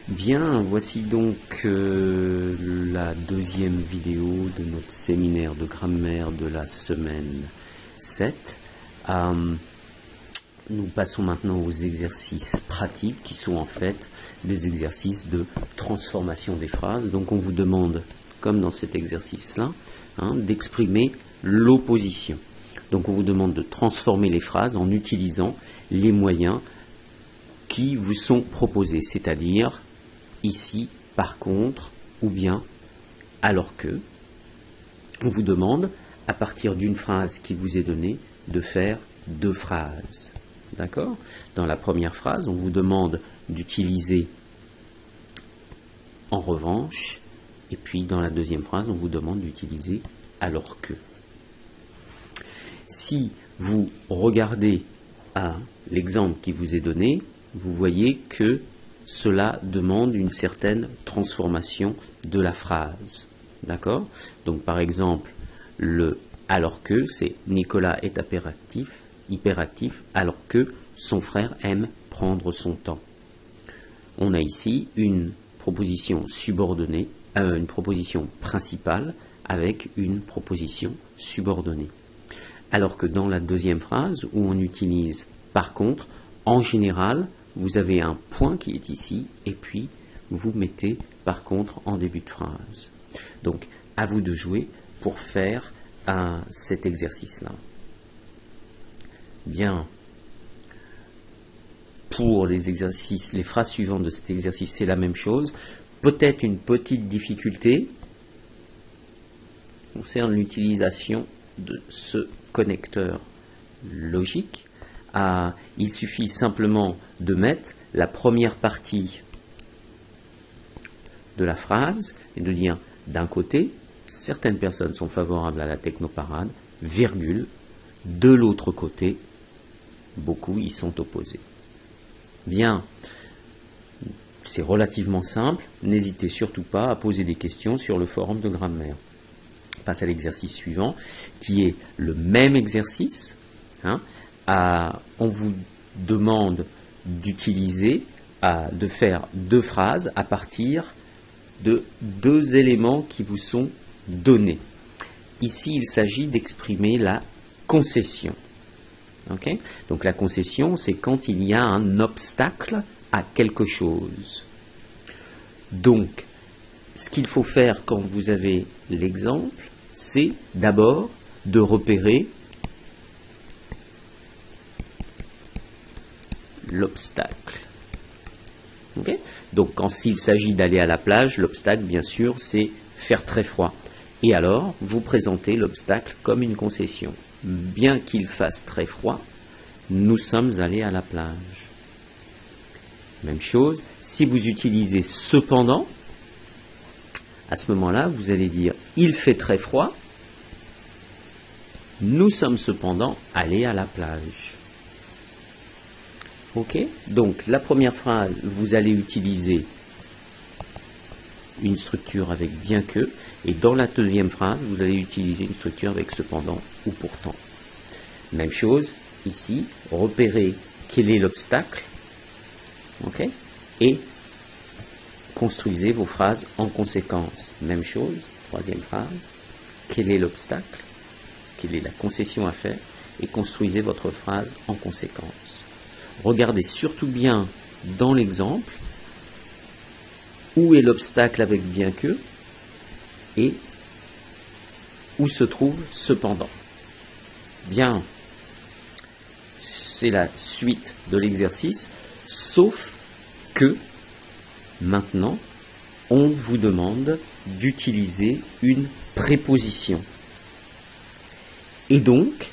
Bien, voici donc la deuxième vidéo de notre séminaire de grammaire de la semaine 7. Nous passons maintenant aux exercices pratiques qui sont en fait des exercices de transformation des phrases. Donc on vous demande, comme dans cet exercice-là, d'exprimer l'opposition. Donc on vous demande de transformer les phrases en utilisant les moyens qui vous sont proposés, c'est-à-dire ici, par contre, ou bien alors que. On vous demande, à partir d'une phrase qui vous est donnée, de faire deux phrases. D'accord ? Dans la première phrase, on vous demande d'utiliser en revanche, et puis dans la deuxième phrase, on vous demande d'utiliser alors que. Si vous regardez à l'exemple qui vous est donné, vous voyez que cela demande une certaine transformation de la phrase. D'accord ? Donc par exemple, le alors que, c'est Nicolas est hyperactif alors que son frère aime prendre son temps. On a ici une proposition subordonnée, une proposition principale avec une proposition subordonnée. Alors que dans la deuxième phrase, où on utilise par contre, en général, vous avez un point qui est ici, et puis vous mettez par contre en début de phrase. Donc, à vous de jouer pour faire cet exercice-là. Bien. Pour les exercices, les phrases suivantes de cet exercice, c'est la même chose. Peut-être une petite difficulté concerne l'utilisation de ce connecteur logique. Il suffit simplement de mettre la première partie de la phrase et de dire d'un côté, certaines personnes sont favorables à la technoparade, virgule, de l'autre côté, beaucoup y sont opposés. Bien, c'est relativement simple, n'hésitez surtout pas à poser des questions sur le forum de grammaire. On passe à l'exercice suivant, qui est le même exercice. On vous demande d'utiliser, de faire deux phrases à partir de deux éléments qui vous sont donnés. Ici, il s'agit d'exprimer la concession. Okay ? Donc la concession, c'est quand il y a un obstacle à quelque chose. Donc, ce qu'il faut faire quand vous avez l'exemple, c'est d'abord de repérer l'obstacle. Okay ? Donc, s'il s'agit d'aller à la plage, l'obstacle, bien sûr, c'est faire très froid. Et alors, vous présentez l'obstacle comme une concession. Bien qu'il fasse très froid, nous sommes allés à la plage. Même chose, si vous utilisez cependant, à ce moment-là, vous allez dire il fait très froid, nous sommes cependant allés à la plage. Ok ? Donc, la première phrase, vous allez utiliser une structure avec bien que, et dans la deuxième phrase, vous allez utiliser une structure avec cependant ou pourtant. Même chose, ici, repérez quel est l'obstacle, ok ? Et construisez vos phrases en conséquence. Même chose, troisième phrase, quel est l'obstacle, quelle est la concession à faire, et construisez votre phrase en conséquence. Regardez surtout bien dans l'exemple où est l'obstacle avec bien que et où se trouve cependant. Bien, c'est la suite de l'exercice, sauf que maintenant on vous demande d'utiliser une préposition. Et donc,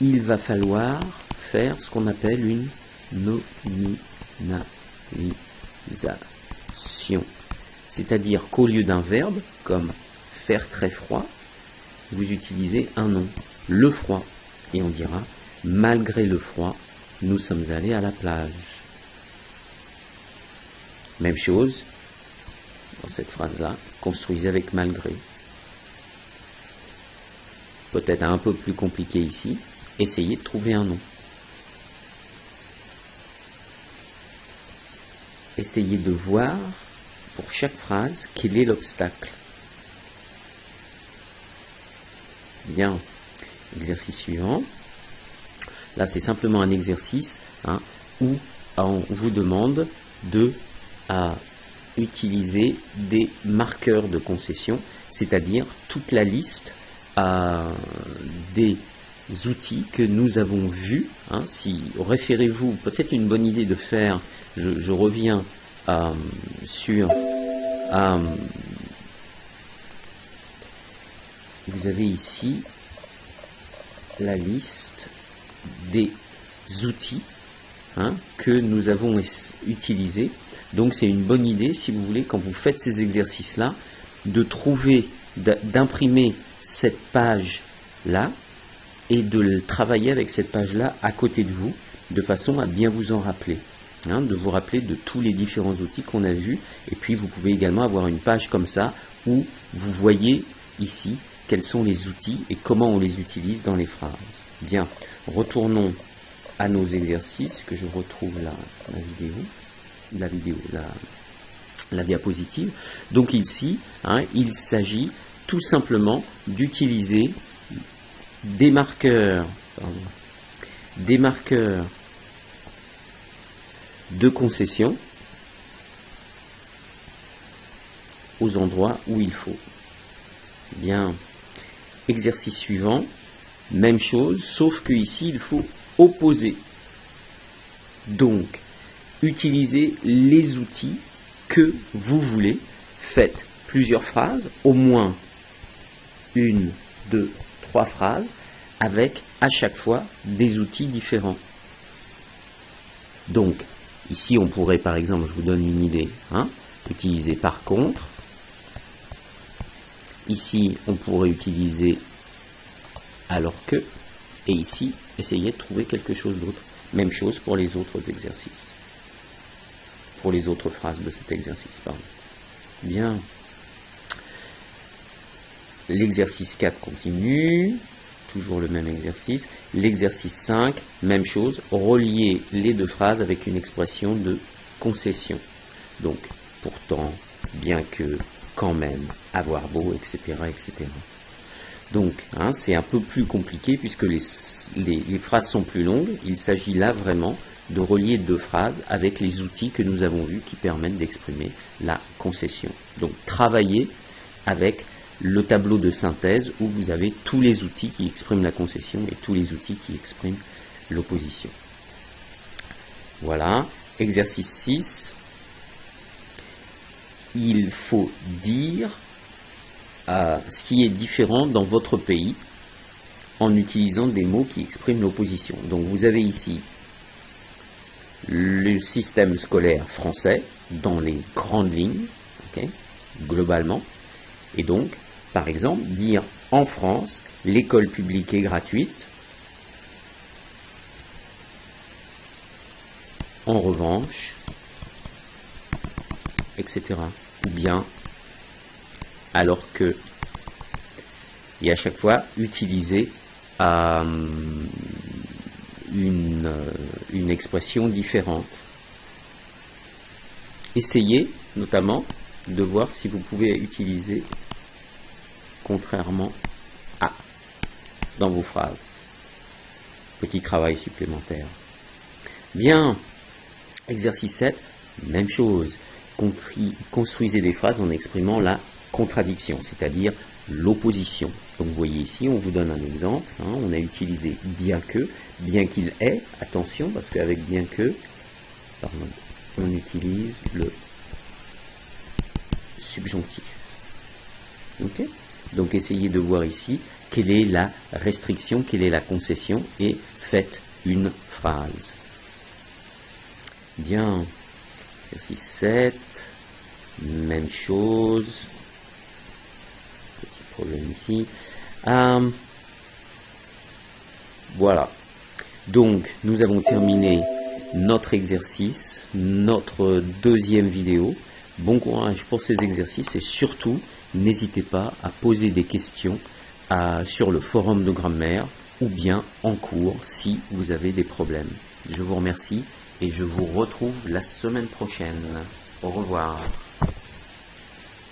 il va falloir faire ce qu'on appelle une nominalisation. C'est-à-dire qu'au lieu d'un verbe, comme faire très froid, vous utilisez un nom, le froid. Et on dira, malgré le froid, nous sommes allés à la plage. Même chose, dans cette phrase-là, construisez avec malgré. Peut-être un peu plus compliqué ici, essayez de trouver un nom. Essayez de voir pour chaque phrase, quel est l'obstacle. Bien, exercice suivant. Là, c'est simplement un exercice où on vous demande de utiliser des marqueurs de concession, c'est-à-dire toute la liste des outils que nous avons vus. Si référez-vous, peut-être une bonne idée de faire, je reviens sur vous avez ici la liste des outils que nous avons utilisés. Donc c'est une bonne idée, si vous voulez, quand vous faites ces exercices-là, de trouver, d'imprimer cette page-là et de travailler avec cette page-là à côté de vous, de façon à bien vous en rappeler. De vous rappeler de tous les différents outils qu'on a vus. Et puis vous pouvez également avoir une page comme ça où vous voyez ici quels sont les outils et comment on les utilise dans les phrases. Bien, retournons à nos exercices, que je retrouve la diapositive. Donc ici, il s'agit tout simplement d'utiliser des marqueurs de concession aux endroits où il faut. Bien, exercice suivant, même chose, sauf que ici il faut opposer. Donc, utilisez les outils que vous voulez. Faites plusieurs phrases, au moins 1, 2, 3 phrases, avec à chaque fois des outils différents. Donc, ici on pourrait par exemple, je vous donne une idée, utiliser par contre. Ici, on pourrait utiliser alors que, et ici, essayez de trouver quelque chose d'autre. Même chose pour les autres exercices. Pour les autres phrases de cet exercice, pardon. Bien. L'exercice 4 continue, toujours le même exercice. L'exercice 5, même chose, relier les deux phrases avec une expression de concession. Donc, pourtant, bien que, quand même, avoir beau, etc., etc. Donc, c'est un peu plus compliqué puisque les phrases sont plus longues. Il s'agit là vraiment de relier deux phrases avec les outils que nous avons vus qui permettent d'exprimer la concession. Donc, travaillez avec le tableau de synthèse où vous avez tous les outils qui expriment la concession et tous les outils qui expriment l'opposition. Voilà. Exercice 6. Il faut dire ce qui est différent dans votre pays en utilisant des mots qui expriment l'opposition. Donc vous avez ici le système scolaire français dans les grandes lignes, globalement. Et donc, par exemple, dire en France, l'école publique est gratuite. En revanche, etc. Ou bien, alors que, et à chaque fois, utiliser une expression différente. Essayez, notamment, de voir si vous pouvez utiliser contrairement à dans vos phrases. Petit travail supplémentaire. Bien, exercice 7, même chose. Construisez des phrases en exprimant la contradiction, c'est-à-dire l'opposition. Donc vous voyez ici, on vous donne un exemple. On a utilisé bien que, bien qu'il est, attention, parce qu'avec bien que, on utilise le subjonctif. Ok ? Donc essayez de voir ici quelle est la restriction, quelle est la concession, et faites une phrase. Bien, exercice 7, même chose, petit problème ici. Voilà, donc nous avons terminé notre exercice, notre deuxième vidéo. Bon courage pour ces exercices et surtout, n'hésitez pas à poser des questions sur le forum de grammaire ou bien en cours si vous avez des problèmes. Je vous remercie et je vous retrouve la semaine prochaine. Au revoir.